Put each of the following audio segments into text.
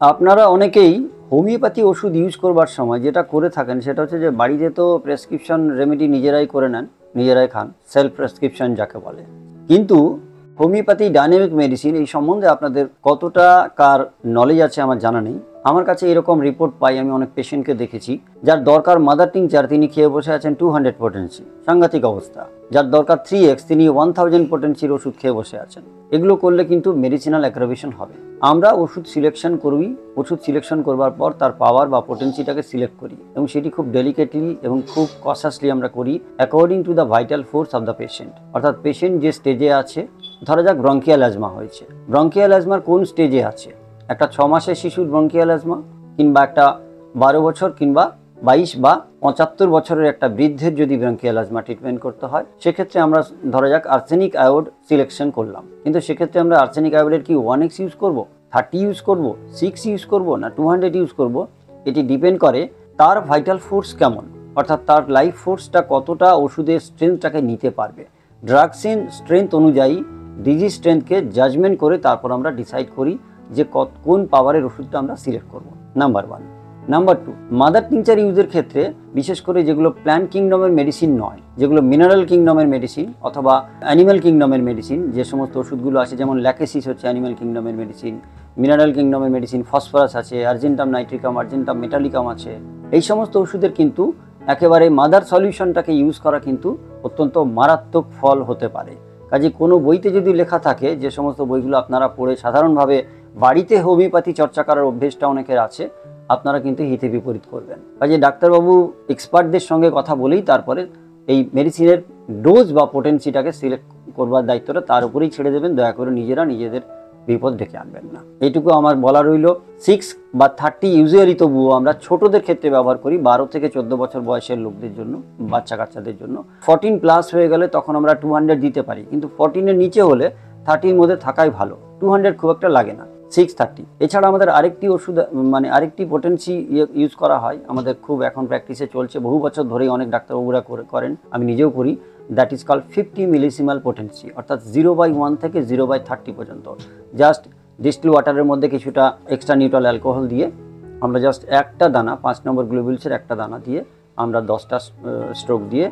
আপনারা অনেকেই হোমিওপ্যাথি ওষুধ ইউজ করবার সময় যেটা করে থাকেন সেটা হচ্ছে যে বাড়িতে তো প্রেসক্রিপশন রেমেডি নিজেরাই করে নেন, নিজেরাই খান, সেলফ প্রেসক্রিপশন যাকে বলে। কিন্তু হোমিওপ্যাথি ডাইনামিক মেডিসিন এই সম্বন্ধে আপনাদের কতটা কার নলেজ আছে আমার জানা নেই। আমার কাছে এরকম রিপোর্ট পাই, আমি অনেক পেশেন্টকে দেখেছি যার দরকার মাদার টিংচার তিনি খেয়ে বসে আছেন 200 পোটেন্সি, সাংঘাতিক অবস্থা। যার দরকার 3x তিনি 1000 পোটেন্সির ওষুধ খেয়ে বসে আছেন। এগুলো করলে কিন্তু মেডিসিনাল অ্যাগ্রাভেশন হবে। আমরা ওষুধ সিলেকশন করি, ওষুধ সিলেকশন করবার পর তার পাওয়ার বা পোটেন্সিটাকে সিলেক্ট করি এবং সেটি খুব ডেলিকেটলি এবং খুব কনসাসলি আমরা করি according to the vital force of the patient. অর্থাৎ পেশেন্ট যে স্টেজে আছে, ধরা যাক ব্রঙ্কিয়াল অ্যাজমা হয়েছে, ব্রঙ্কিয়াল অ্যাজমার কোন স্টেজে আছে, একটা 6 মাসের শিশুর ব্রঙ্কিয়াল অ্যাজমা কিংবা একটা 12 বছর কিংবা 22 বা 75 বছরের একটা বৃদ্ধের যদি ব্রঙ্কিয়াল অ্যাজমা ট্রিটমেন্ট করতে হয়, সেক্ষেত্রে আমরা ধরা যাক আর্সেনিক আয়োড সিলেকশন করলাম। কিন্তু সেক্ষেত্রে আমরা আর্সেনিক আয়োডের কি 1x ইউজ করব, 30 ইউজ করব, 6 ইউজ করব না 200 ইউজ করব, এটি ডিপেন্ড করে তার ভাইটাল ফোর্স কেমন, অর্থাৎ তার লাইফ ফোর্সটা কতটা ওষুধের স্ট্রেংথটাকে নিতে পারবে। ড্রাগসের স্ট্রেংথ অনুযায়ী ডিজিজ স্ট্রেংথকে জাজমেন্ট করে তারপর আমরা ডিসাইড করি যে কোন পাওয়ারের ওষুধটা আমরা সিলেক্ট করব। নাম্বার 1। নাম্বার 2, মাদার টিংচার ইউজের ক্ষেত্রে বিশেষ করে যেগুলো প্ল্যান্ট কিংডমের মেডিসিন নয়, যেগুলো মিনারেল কিংডমের মেডিসিন অথবা অ্যানিম্যাল কিংডমের মেডিসিন, যে সমস্ত ওষুধগুলো আছে যেমন ল্যাকেসিস হচ্ছে অ্যানিম্যাল কিংডমের মেডিসিন, মিনারেল কিংডমের মেডিসিন ফসফরাস আছে, আর্জেন্টাম নাইট্রিকাম, আর্জেন্টাম মেটালিকাম আছে, এই সমস্ত ওষুধের কিন্তু একেবারে মাদার সলিউশনটাকে ইউজ করা কিন্তু অত্যন্ত মারাত্মক ফল হতে পারে। কাজে কোনো বইতে যদি লেখা থাকে, যে সমস্ত বইগুলো আপনারা পড়ে সাধারণভাবে বাড়িতে হোমিওপ্যাথি চর্চা করার অভ্যেসটা অনেকের আছে, আপনারা কিন্তু হিতে বিপরীত করবেন। কাজে ডাক্তারবাবু এক্সপার্টদের সঙ্গে কথা বলেই তারপরে এই মেডিসিনের ডোজ বা পোটেন্সিটাকে সিলেক্ট করবার দায়িত্বটা তার উপরেই ছেড়ে দেবেন। দয়া করে নিজেরা নিজেদের বিপদ ডেকে আনবেন না, এইটুকু আমার বলা রইল। 6 বা 30 ইউজুয়ালি তবুও আমরা ছোটদের ক্ষেত্রে ব্যবহার করি, 12 থেকে 14 বছর বয়সের লোকদের জন্য, বাচ্চা কাচ্চাদের জন্য। 14 প্লাস হয়ে গেলে তখন আমরা 200 দিতে পারি, কিন্তু 14-এর নিচে হলে 30-র মধ্যে থাকাই ভালো। 200 খুব একটা লাগে না, 630। এছাড়া আমাদের আরেকটি ওষুধ মানে আরেকটি পোটেন্সি ইউজ করা হয়, আমাদের খুব এখন প্র্যাকটিসে চলছে, বহু বছর ধরেই অনেক ডাক্তারবাবুরা করেন, আমি নিজেও করি। That is called 50 millesimal potency, অর্থাৎ 0/1 থেকে 0/30 পর্যন্ত। জাস্ট ডিস্টিল ওয়াটারের মধ্যে কিছুটা এক্সট্রা নিউট্রাল অ্যালকোহল দিয়ে আমরা জাস্ট একটা দানা, 5 নম্বর গ্লোবিলসের একটা দানা দিয়ে আমরা 10টা স্ট্রোক দিয়ে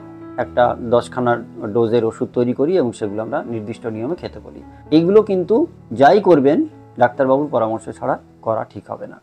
একটা 10খানার ডোজের ওষুধ তৈরি করি এবং সেগুলো আমরা নির্দিষ্ট নিয়মে খেতে বলি। এইগুলো কিন্তু যাই করবেন ডাক্তারবাবুর পরামর্শ ছাড়া করা ঠিক হবে না।